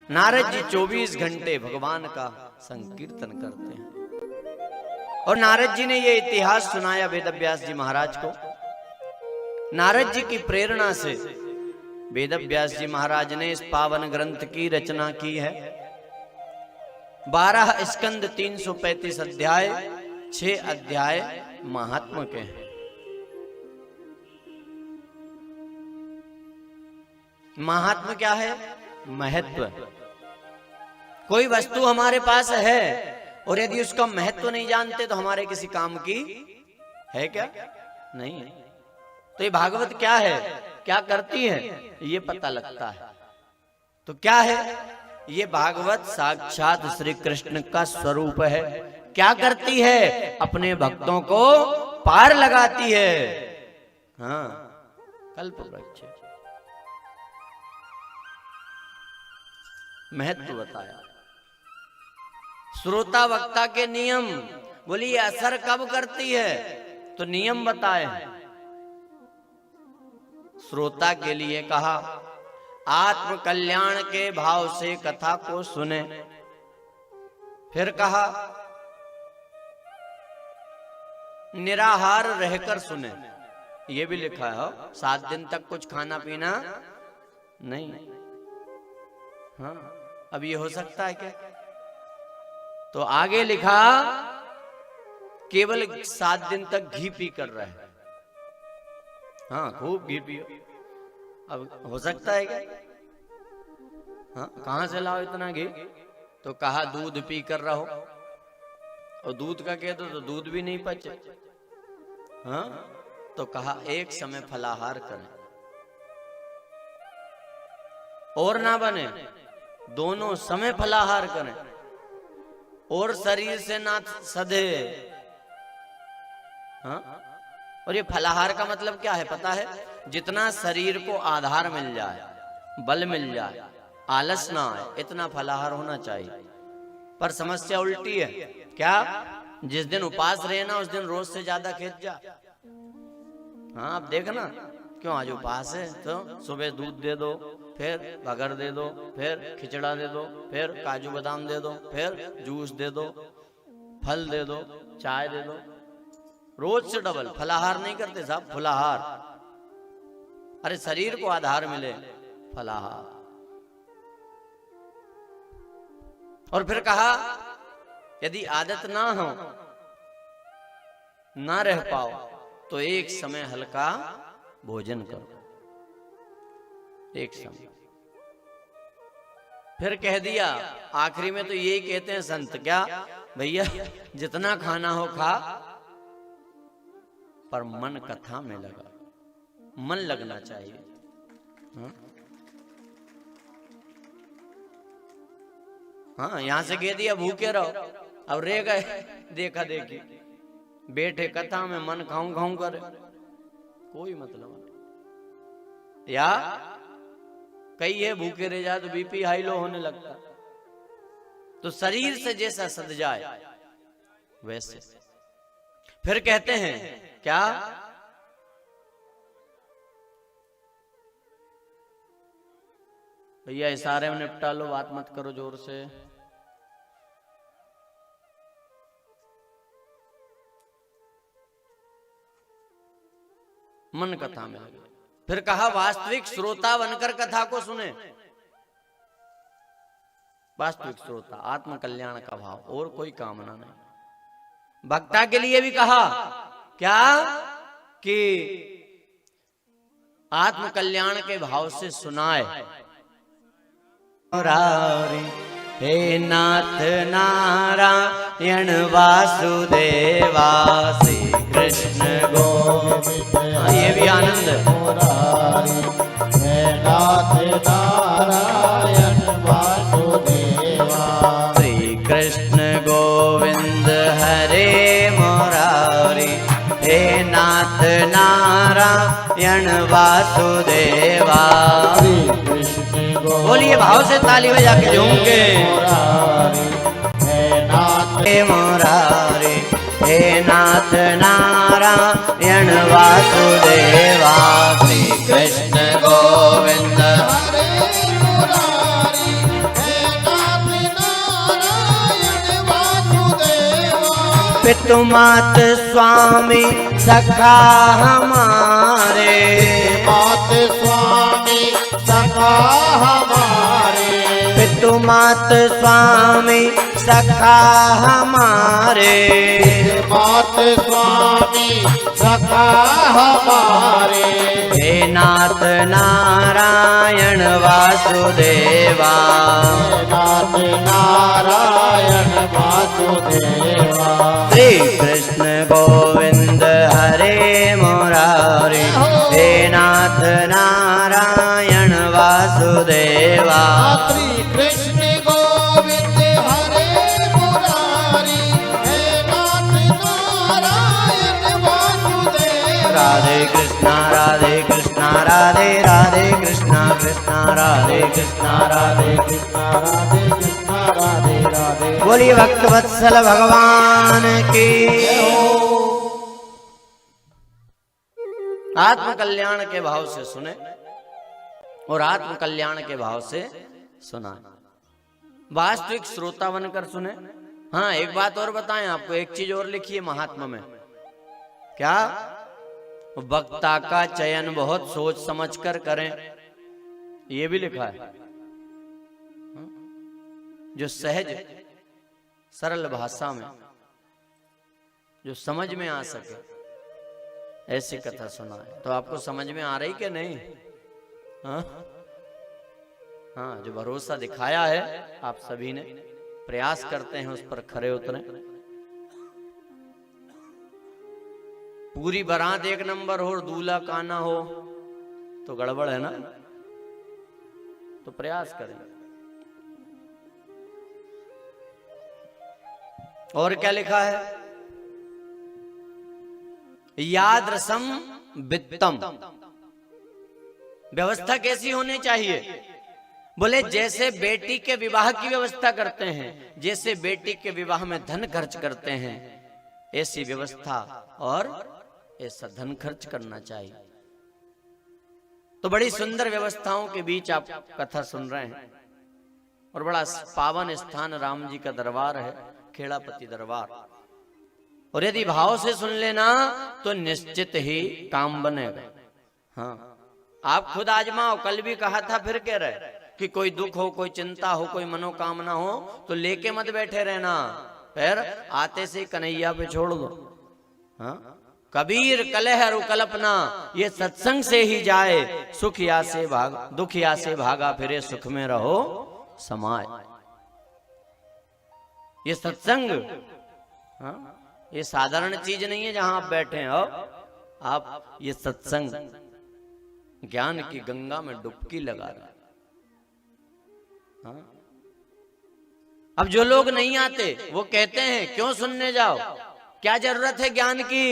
नारद जी 24 घंटे भगवान का संकीर्तन करते हैं। और नारद जी ने यह इतिहास सुनाया वेदव्यास जी महाराज को। नारद जी की प्रेरणा से वेदव्यास जी महाराज ने इस पावन ग्रंथ की रचना की है। 12 स्कंद, 335 अध्याय, 6 अध्याय महात्मा के हैं। महात्मा क्या है? महत्व। कोई वस्तु हमारे पास है और यदि उसका महत्व नहीं जानते तो हमारे किसी काम की है क्या? नहीं है। तो ये भागवत क्या है, क्या करती है, ये पता लगता है। तो क्या है ये भागवत? साक्षात श्री कृष्ण का स्वरूप है। क्या करती है? अपने भक्तों को पार लगाती है। हाँ, कल्प वृक्ष महत्व बताया। श्रोता वक्ता के नियम, बोली ये असर कब करती है, तो नियम बताए। श्रोता के लिए कहा आत्म कल्याण के भाव से कथा को सुने। फिर कहा निराहार रहकर सुने। ये भी लिखा है 7 दिन तक कुछ खाना पीना नहीं। हाँ, अब ये हो सकता है क्या? तो आगे लिखा केवल 7 दिन तक घी पी कर रहे। हाँ, खूब घी पियो। अब हो सकता है क्या? हाँ, कहां से लाओ इतना घी? तो कहा दूध पी कर रहो। और दूध का कह दो तो दूध भी नहीं पचे। हाँ, तो कहा एक समय फलाहार करें और ना बने, दोनों समय फलाहार करें और शरीर से ना सधे। हाँ? और ये फलाहार का मतलब क्या है पता है? जितना शरीर को आधार मिल जाए, बल मिल जाए, आलस ना आए, इतना फलाहार होना चाहिए। पर समस्या उल्टी है। क्या? जिस दिन उपास रहे ना उस दिन रोज से ज्यादा खींच जा। हाँ, आप देखना क्यों आज उपास है तो सुबह दूध दे दो, फिर बगर दे दो, फिर खिचड़ा दे दो, फिर काजू बादाम दे दो, फिर जूस दे दो, फल दे दो, चाय दे दो, रोज से डबल। फलाहार नहीं करते साहब, फलाहार। अरे शरीर को आधार मिले, फलाहार। और फिर कहा यदि आदत ना हो, ना रह पाओ तो एक समय हल्का भोजन करो, एक समय। फिर कह दिया आखिरी में तो यही कहते हैं संत, क्या भैया जितना खाना हो खा, पर मन कथा में लगा, मन लगना चाहिए। हाँ, यहां से कह दिया भूखे रहो, अब रह गए देखा देखी, बैठे कथा में मन खाऊं खाऊं करे, कोई मतलब नहीं। या कई है भूखे रह जाए तो बीपी हाई लो होने लगता। तो शरीर से जैसा सद जाए वैसे। फिर कहते हैं क्या? भैया इशारे में निपटा लो, बात मत करो जोर से। मन कथा में लगे। फिर कहा वास्तविक श्रोता बनकर कथा को सुने। वास्तविक श्रोता, आत्म कल्याण का भाव, और कोई कामना नहीं। भक्ता के लिए भी कहा क्या कि आत्म कल्याण के भाव से सुनाए। हे नाथ नारायण वासुदेवा, श्री कृष्ण गोविंद। ये भी आनंद हे नाथ नारायण वासुदेवा, श्री कृष्ण गोविंद हरे मुरारी। हे नाथ नारायण वासुदेवा, बोलिए भाव से ताली बजा के झूम के। हे मुरारी, हे नाथ नारायण वासुदेवा, श्री कृष्ण गोविंद हरे मुरारी। हे पितु मात स्वामी सखा हमारे, मात स्वामी सखा हमारे, पितु मात स्वामी सखा हमारे, मात स्वामी सखा हमारे, हे नाथ नारायण वासुदेवा, नाथ नारायण वासुदेवा, श्री कृष्ण गोविंद हरे मुरारी, हे नाथ नारायण वासुदेवा, श्री कृष्ण गोविंद हरे मुरारी, हे नाथ नारायण वासुदेवा, राधे कृष्णा राधे कृष्णा राधे राधे कृष्णा कृष्णा राधे कृष्णा राधे कृष्णा, राधे कृष्ण राधे राधे। बोलिए भक्त वत्सल भगवान की। आत्म कल्याण के भाव से सुने और आत्म कल्याण के भाव से सुना, वास्तविक श्रोता बनकर सुने। हाँ, एक बात और बताएं आपको, एक चीज और लिखी है महात्मा में, क्या? वक्ता का चयन बहुत सोच समझ कर करें, ये भी लिखा है। जो सहज सरल भाषा में जो समझ में आ सके ऐसी कथा सुनाए। तो आपको समझ में आ रही कि नहीं? हाँ, जो भरोसा दिखाया है आप सभी ने, प्रयास करते हैं उस पर खरे उतरे। पूरी बारात एक नंबर हो और दूल्हा काना हो तो गड़बड़ है ना, तो प्रयास करें। और क्या लिखा है? यादृशम वित्तम, व्यवस्था कैसी होनी चाहिए? बोले जैसे बेटी के विवाह की व्यवस्था करते हैं, जैसे बेटी के विवाह में धन खर्च करते हैं, ऐसी व्यवस्था और ऐसा धन खर्च करना चाहिए। तो बड़ी सुंदर व्यवस्थाओं के बीच आप कथा सुन रहे हैं और बड़ा पावन स्थान राम जी का दरबार है, खेड़ापति दरबार। और यदि भाव से सुन लेना तो निश्चित ही काम बनेगा। हाँ, आप खुद आजमाओ। कल भी कहा था, फिर कह रहे कि कोई दुख हो, कोई चिंता हो, कोई मनोकामना हो तो लेके मत बैठे रहना, फिर आते से कन्हैया पे छोड़ दो। हाँ, कबीर कलह और कल्पना ये सत्संग से ही जाए, सुख या से भाग दुख या से भागा फिरे, सुख में रहो समाय। ये सत्संग, हाँ, ये साधारण चीज नहीं है जहां आप बैठे हैं। आप ये सत्संग ज्ञान की गंगा में डुबकी लगा रहे हैं। हाँ? अब जो लोग नहीं आते वो कहते हैं क्यों सुनने जाओ, क्या जरूरत है ज्ञान की?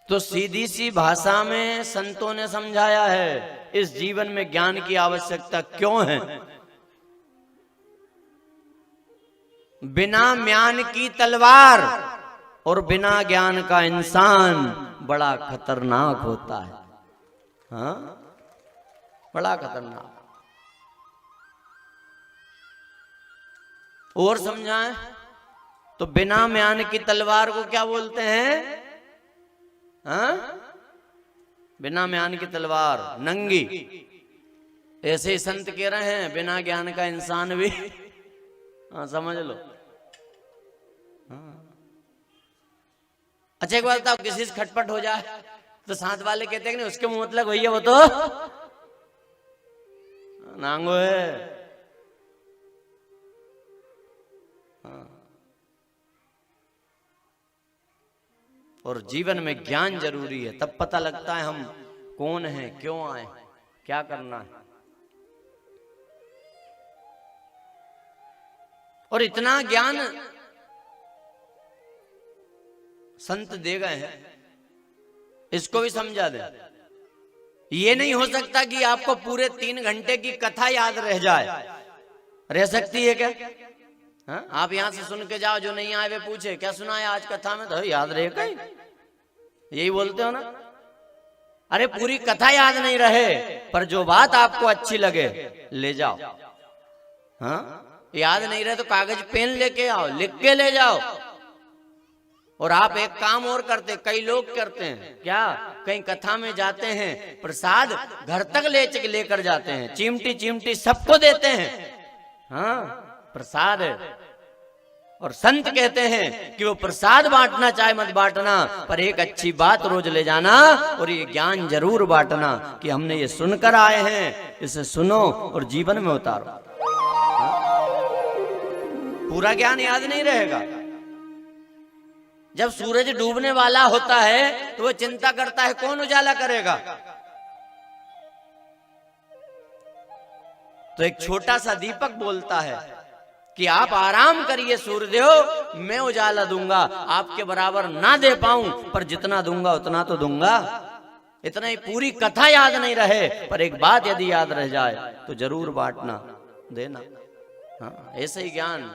तो सीधी सी भाषा में संतों ने समझाया है, इस जीवन में ज्ञान की आवश्यकता क्यों है। बिना ज्ञान की तलवार और बिना ज्ञान का इंसान बड़ा खतरनाक होता है। हाँ, बड़ा खतरनाक। और समझाएं तो बिना ज्ञान की तलवार को क्या बोलते हैं? हाँ, बिना ज्ञान की तलवार नंगी। ऐसे ही संत कह रहे हैं बिना ज्ञान का इंसान भी, हाँ, समझ लो। हाँ। अच्छा एक बात बताओ, किसी से खटपट हो जाए तो साथ वाले कहते हैं कि नहीं उसके मुंह मतलब भैया वो तो नांगो है। हाँ। और जीवन में ज्ञान जरूरी है, तब पता लगता है हम कौन हैं, क्यों आए, क्या करना है। और इतना ज्ञान संत दे गए हैं, इसको भी समझा दे। ये नहीं हो सकता कि आपको पूरे 3 घंटे की कथा याद रह जाए। रह सकती है क्या? हाँ? आप यहां से सुन के जाओ, जो नहीं आए वे पूछे क्या सुना है आज कथा में, तो याद रहे कहीं, यही बोलते हो ना। अरे पूरी कथा याद नहीं रहे पर जो बात आपको अच्छी लगे ले जाओ। हाँ, याद नहीं रहे तो कागज पेन लेके आओ, लिख के ले जाओ। और आप एक काम और करते, कई लोग करते हैं क्या, कहीं कथा में जाते हैं, प्रसाद घर तक लेकर जाते हैं, चिमटी चिमटी सबको देते हैं। हाँ, प्रसाद है। और संत कहते हैं कि वो प्रसाद बांटना चाहे मत बांटना, पर एक अच्छी बात रोज ले जाना और ये ज्ञान जरूर बांटना कि हमने ये सुनकर आए हैं, इसे सुनो और जीवन में उतारो। पूरा ज्ञान याद नहीं रहेगा। जब सूरज डूबने वाला होता है तो वो चिंता करता है कौन उजाला करेगा। तो एक छोटा सा दीपक बोलता है कि आप आराम करिए सूर्यदेव, मैं उजाला दूंगा, आपके बराबर ना दे पाऊं पर जितना दूंगा उतना तो दूंगा। इतना ही पूरी कथा याद नहीं रहे पर एक बात यदि याद रह जाए तो जरूर बांटना, देना। हाँ, ऐसे ही ज्ञान